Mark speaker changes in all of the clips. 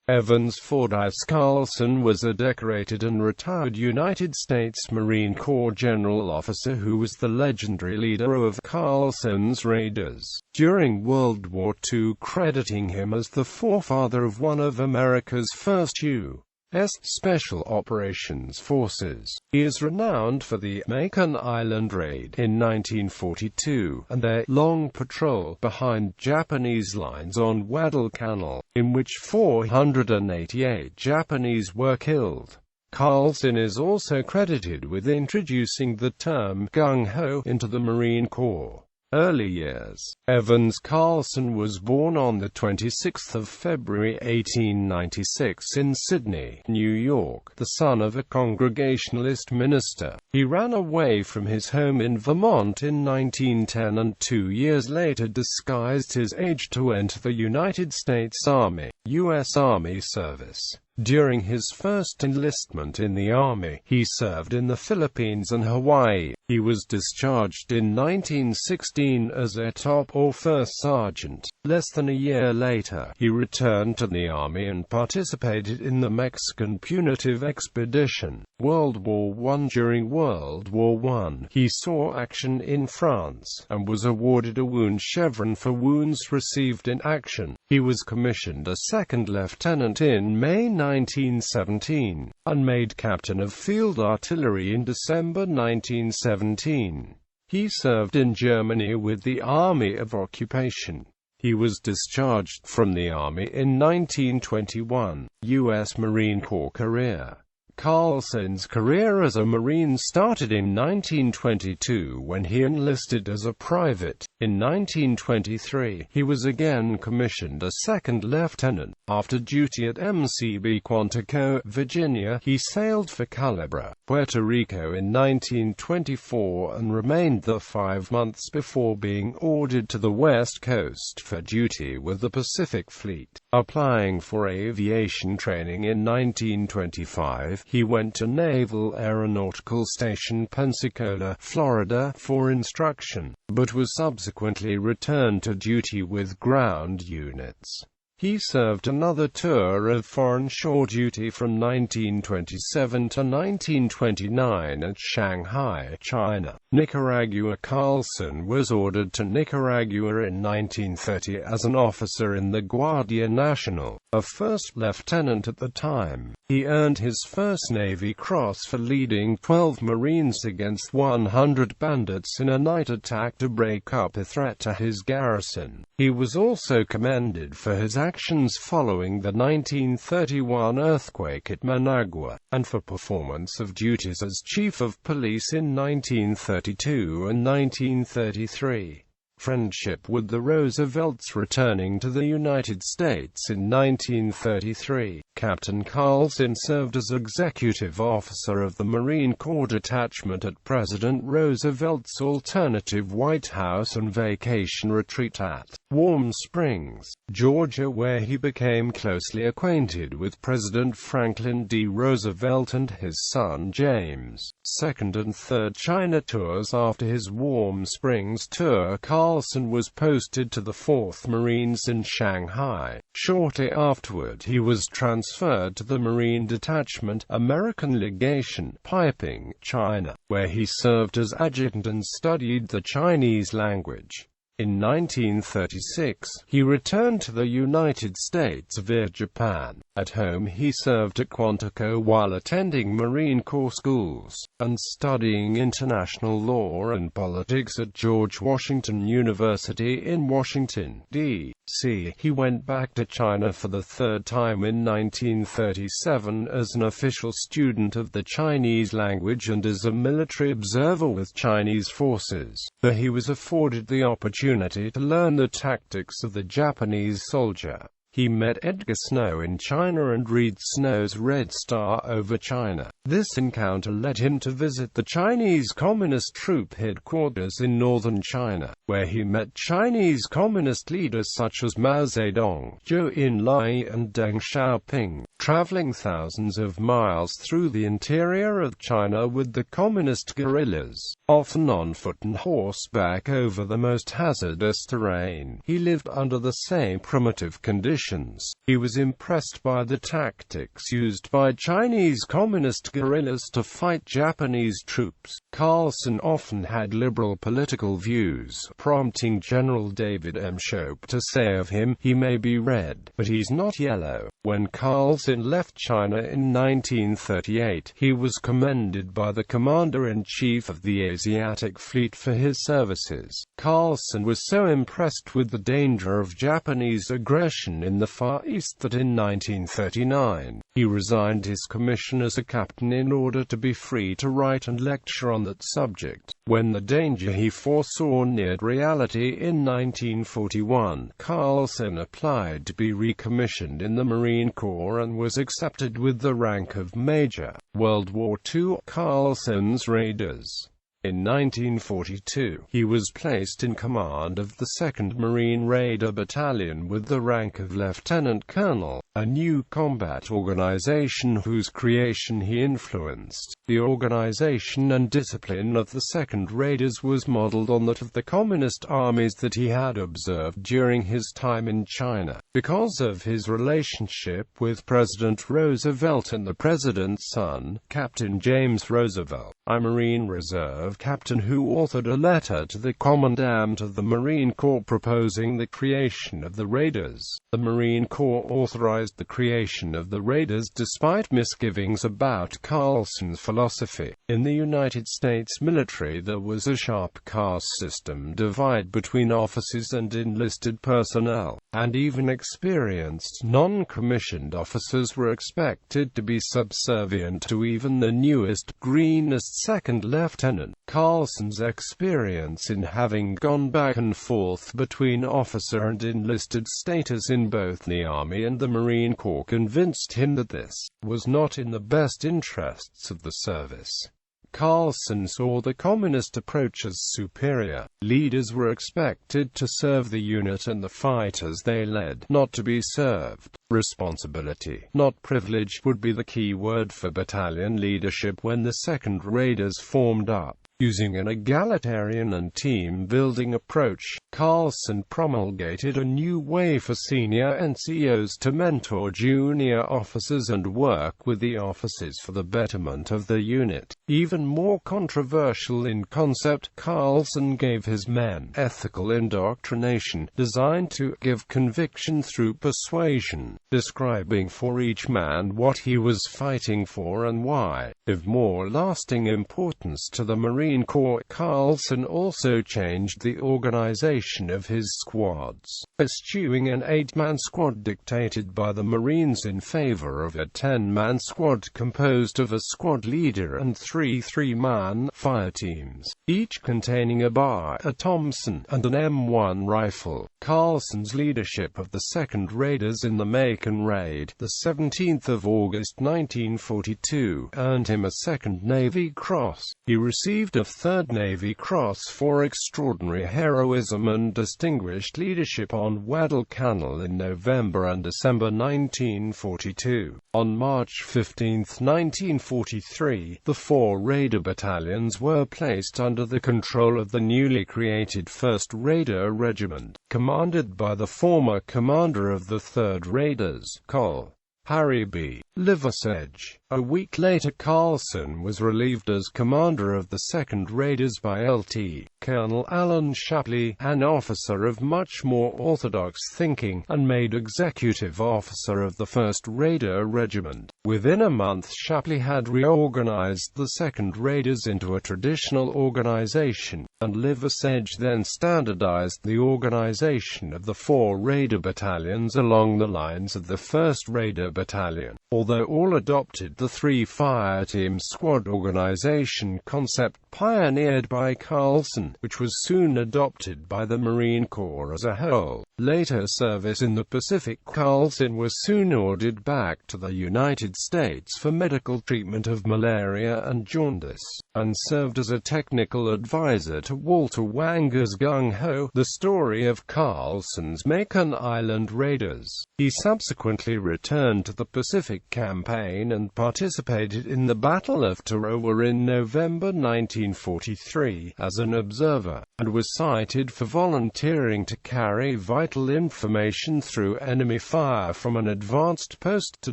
Speaker 1: Evans Fordyce Carlson was a decorated and retired United States Marine Corps general officer who was the legendary leader of Carlsons Raiders during World War II, crediting him as the forefather of one of America's first U.S.special operations forces. He is renowned for the Makin Island raid in 1942, and their long patrol behind Japanese lines on Guadalcanal, in which 488 Japanese were killed. Carlson is also credited with introducing the term Gung-ho into the Marine Corps. Early years. Evans Carlson was born on the 26th of February 1896 in Sydney, New York, the son of a Congregationalist minister. He ran away from his home in Vermont in 1910 and 2 years later disguised his age to enter the United States Army, U.S. Army service. During his first enlistment in the Army, he served in the Philippines and Hawaii. He was discharged in 1916 as a top or first sergeant. Less than a year later, he returned to the Army and participated in the Mexican punitive expedition, World War I. During World War I, he saw action in France, and was awarded a wound chevron for wounds received in action. He was commissioned a second lieutenant in May 1917, and made captain of field artillery in December 1917. He served in Germany with the Army of Occupation. He was discharged from the Army in 1921. U.S. Marine Corps career. Carlson's career as a Marine started in 1922 when he enlisted as a private. In 1923, he was again commissioned a second lieutenant. After duty at MCB Quantico, Virginia, he sailed for Culebra, Puerto Rico in 1924 and remained there 5 months before being ordered to the West Coast for duty with the Pacific Fleet. Applying for aviation training in 1925, he went to Naval Aeronautical Station Pensacola, Florida, for instruction, but was subsequently returned to duty with ground units. He served another tour of foreign shore duty from 1927 to 1929 at Shanghai, China. Nicaragua. Carlson was ordered to Nicaragua in 1930 as an officer in the Guardia Nacional, a first lieutenant at the time. He earned his first Navy Cross for leading 12 Marines against 100 bandits in a night attack to break up a threat to his garrison. He was also commended for his actions following the 1931 earthquake at Managua, and for performance of duties as Chief of Police in 1932 and 1933. Friendship with the Roosevelts. Returning to the United States in 1933, Captain Carlson served as executive officer of the Marine Corps detachment at President Roosevelt's alternative White House on vacation retreat at Warm Springs, Georgia, where he became closely acquainted with President Franklin D. Roosevelt and his son James. Second and third China tours. After his Warm Springs tour, Carlson was posted to the 4th Marines in Shanghai. Shortly afterward, he was transferred to the Marine Detachment, American Legation, Peiping, China, where he served as adjutant and studied the Chinese language. In 1936, he returned to the United States via Japan. At home he served at Quantico while attending Marine Corps schools, and studying international law and politics at George Washington University in Washington, D.C. He went back to China for the third time in 1937 as an official student of the Chinese language and as a military observer with Chinese forces. There he was afforded the opportunity to learn the tactics of the Japanese soldier. He met Edgar Snow in China and read Snow's Red Star over China. This encounter led him to visit the Chinese Communist troop headquarters in northern China, where he met Chinese Communist leaders such as Mao Zedong, Zhou Enlai and Deng Xiaoping. Traveling thousands of miles through the interior of China with the Communist guerrillas, often on foot and horseback over the most hazardous terrain, he lived under the same primitive conditions operations. He was impressed by the tactics used by Chinese communist guerrillas to fight Japanese troops. Carlson often had liberal political views, prompting General David M. Shope to say of him, "He may be red, but he's not yellow." When Carlson left China in 1938, he was commended by the Commander-in-Chief of the Asiatic Fleet for his services. Carlson was so impressed with the danger of Japanese aggression in the Far East that in 1939, he resigned his commission as a captain in order to be free to write and lecture on that subject. When the danger he foresaw neared reality in 1941, Carlson applied to be recommissioned in the Marine Corps and was accepted with the rank of Major. World War II Carlsons Raiders. In 1942, he was placed in command of the 2nd Marine Raider Battalion with the rank of Lieutenant Colonel, a new combat organization whose creation he influenced. The organization and discipline of the 2nd Raiders was modeled on that of the communist armies that he had observed during his time in China. Because of his relationship with President Roosevelt and the president's son, Captain James Roosevelt, a Marine Reserve captain who authored a letter to the Commandant of the Marine Corps proposing the creation of the Raiders. The Marine Corps authorized the creation of the Raiders despite misgivings about Carlson's philosophy. In the United States military there was a sharp caste system divide between officers and enlisted personnel, and even experienced non-commissioned officers were expected to be subservient to even the newest, greenest second lieutenant. Carlson's experience in having gone back and forth between officer and enlisted status in both the Army and the Marine Corps convinced him that this was not in the best interests of the service. Carlson saw the communist approach as superior. Leaders were expected to serve the unit and the fighters they led, not to be served. Responsibility, not privilege, would be the key word for battalion leadership when the 2nd Raiders formed up. Using an egalitarian and team-building approach, Carlson promulgated a new way for senior NCOs to mentor junior officers and work with the officers for the betterment of the unit. Even more controversial in concept, Carlson gave his men ethical indoctrination, designed to give conviction through persuasion, describing for each man what he was fighting for and why. Of more lasting importance to the Marine Corps, Carlson also changed the organization of his squads, eschewing an 8-man squad dictated by the Marines in favor of a 10-man squad composed of a squad leader and 3 3-man fire teams, each containing a bar, a Thompson, and an M1 rifle. Carlson's leadership of the 2nd Raiders in the Makin Raid, the 17th of August 1942, earned him a 2nd Navy Cross. He received a 3rd Navy Cross for extraordinary heroism and distinguished leadership on Guadalcanal in November and December 1942. On March 15, 1943, the 4 Raider battalions were placed under the control of the newly created 1st Raider Regiment, commanded by the former commander of the 3rd Raiders, Col. Harry B. Liversedge. A week later, Carlson was relieved as commander of the 2nd Raiders by Lt. Colonel Alan Shapley, an officer of much more orthodox thinking, and made executive officer of the 1st Raider Regiment. Within a month, Shapley had reorganized the 2nd Raiders into a traditional organization, and Liversedge then standardized the organization of the 4 Raider battalions along the lines of the 1st Raider Battalion. Although all adopted the 3 fireteam squad organization concept pioneered by Carlson, which was soon adopted by the Marine Corps as a whole. Later service in the Pacific, Carlson was soon ordered back to the United States for medical treatment of malaria and jaundice, and served as a technical advisor to Walter Wanger's Gung-ho, the story of Carlson's Makin Island Raiders. He subsequently returned to the Pacific campaign and participated in the Battle of Tarawa in November 1943 as an observer, and was cited for volunteering to carry vital information through enemy fire from an advanced post to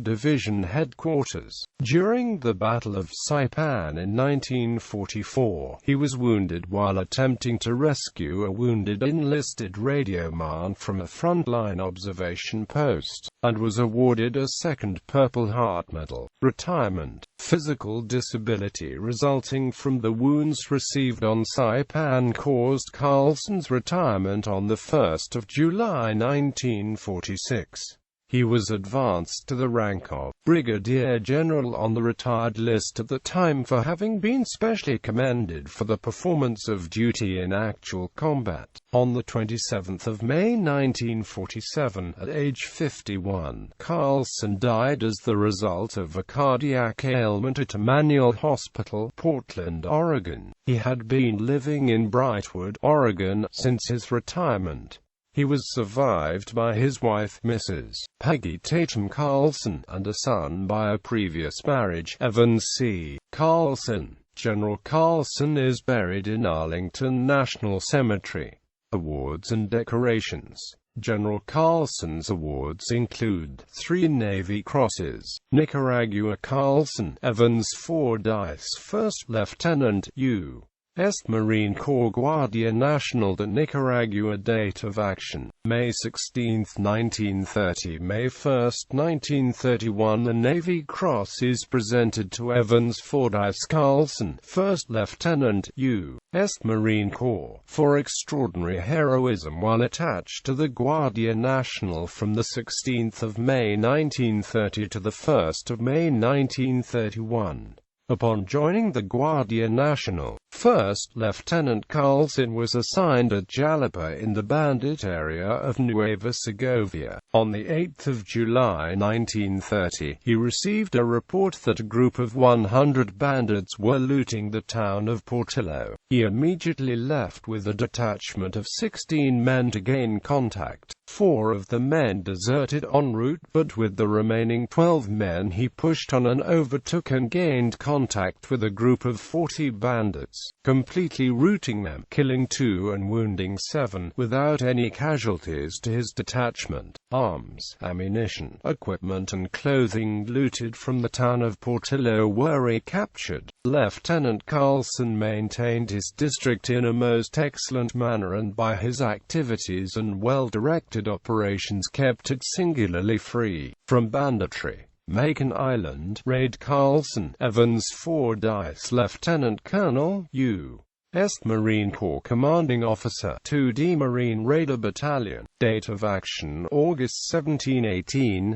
Speaker 1: division headquarters. During the Battle of Saipan in 1944, he was wounded while attempting to rescue a wounded enlisted radioman from a frontline observation post, and was awarded a second Purple Heart Medal. Retirement. Physical disability resulting from the wounds received on Saipan caused Carlson's retirement on 1 July 1946. He was advanced to the rank of Brigadier General on the retired list at the time for having been specially commended for the performance of duty in actual combat. On 27 May 1947, at age 51, Carlson died as the result of a cardiac ailment at Emmanuel Hospital, Portland, Oregon. He had been living in Brightwood, Oregon, since his retirement. He was survived by his wife, Mrs. Peggy Tatum Carlson, and a son by a previous marriage, Evan C. Carlson. General Carlson is buried in Arlington National Cemetery. Awards and decorations. General Carlson's awards include 3 Navy Crosses, Nicaragua Carlson, Evans Fordyce First Lieutenant, U.S. Marine Corps Guardia Nacional de Nicaragua. Date of action: May 16, 1930 May 1, 1931. The Navy Cross is presented to Evans Fordyce Carlson, First Lieutenant, U.S. Marine Corps, for extraordinary heroism while attached to the Guardia Nacional from 16 May 1930 to 1 May 1931. Upon joining the Guardia Nacional, First Lieutenant Carlson was assigned at Jalapa in the bandit area of Nueva Segovia. On 8 July 1930, he received a report that a group of 100 bandits were looting the town of Portillo. He immediately left with a detachment of 16 men to gain contact. 4 of the men deserted en route, but with the remaining 12 men he pushed on and overtook and gained contact with a group of 40 bandits, completely routing them, killing 2 and wounding 7, without any casualties to his detachment. Arms, ammunition, equipment and clothing looted from the town of Portillo were recaptured. Lieutenant Carlson maintained his district in a most excellent manner, and by his activities and well-directed operations kept it singularly free from banditry. Makin Island Raid. Carlson, Evans Fordyce Lieutenant Colonel, U.S. Marine Corps Commanding Officer, 2D Marine Raider Battalion. Date of action: August 17,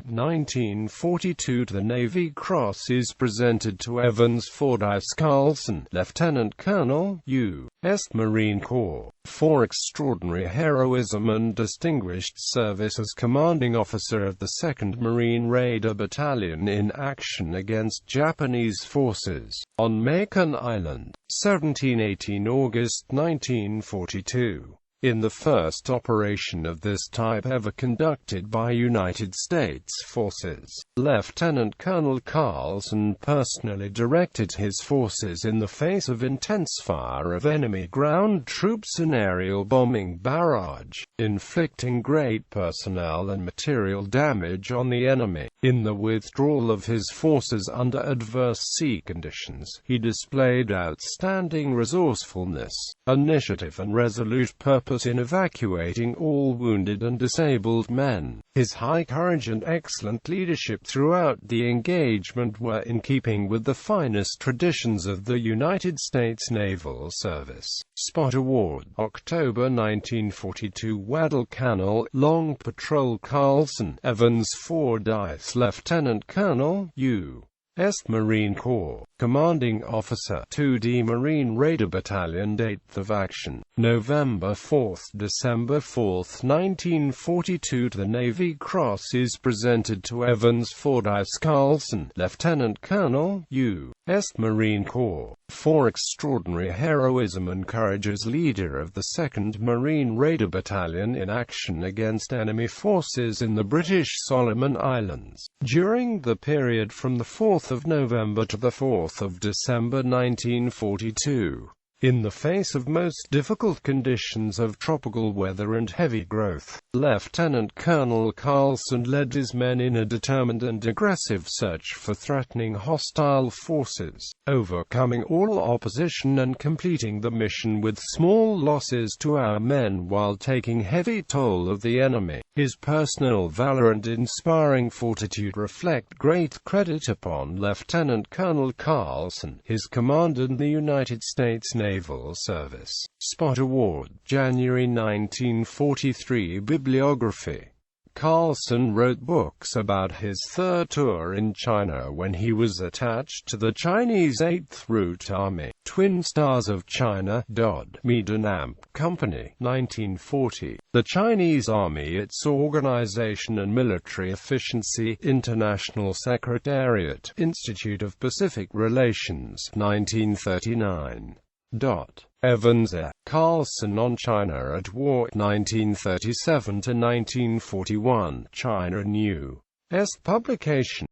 Speaker 1: 1942. The Navy Cross is presented to Evans Fordyce Carlson, Lieutenant Colonel, U.S. Marine Corps, for extraordinary heroism and distinguished service as commanding officer of the 2nd Marine Raider Battalion in action against Japanese forces on Makin Island, 1718 August 1942. In the first operation of this type ever conducted by United States forces, Lieutenant Colonel Carlson personally directed his forces in the face of intense fire of enemy ground troops and aerial bombing barrage, inflicting great personnel and material damage on the enemy. In the withdrawal of his forces under adverse sea conditions, he displayed outstanding resourcefulness, initiative and resolute purpose in evacuating all wounded and disabled men. His high courage and excellent leadership throughout the engagement were in keeping with the finest traditions of the United States Naval Service. Spot Award. October 1942. Guadalcanal Long Patrol. Carlson, Evans Fordyce Lieutenant Colonel, U.S. Marine Corps, Commanding Officer, 2D Marine Raider Battalion. Date of action: November 4, December 4, 1942. The Navy Cross is presented to Evans Fordyce Carlson, Lieutenant Colonel, U.S. U.S. Marine Corps, for extraordinary heroism and courage as leader of the 2nd Marine Raider Battalion in action against enemy forces in the British Solomon Islands, during the period from the 4th of November to the 4th of December 1942. In the face of most difficult conditions of tropical weather and heavy growth, Lieutenant Colonel Carlson led his men in a determined and aggressive search for threatening hostile forces, overcoming all opposition and completing the mission with small losses to our men while taking heavy toll of the enemy. His personal valor and inspiring fortitude reflect great credit upon Lieutenant Colonel Carlson, his command in the United States Naval Service. Spot Award, January 1943. Bibliography. Carlson wrote books about his third tour in China when he was attached to the Chinese 8th Route Army. Twin Stars of China. Mead and Amp Company, 1940. The Chinese Army, Its Organization and Military Efficiency. International Secretariat, Institute of Pacific Relations, 1939. Evans, Carlson on China at War, 1937 to 1941. China New. S. publication.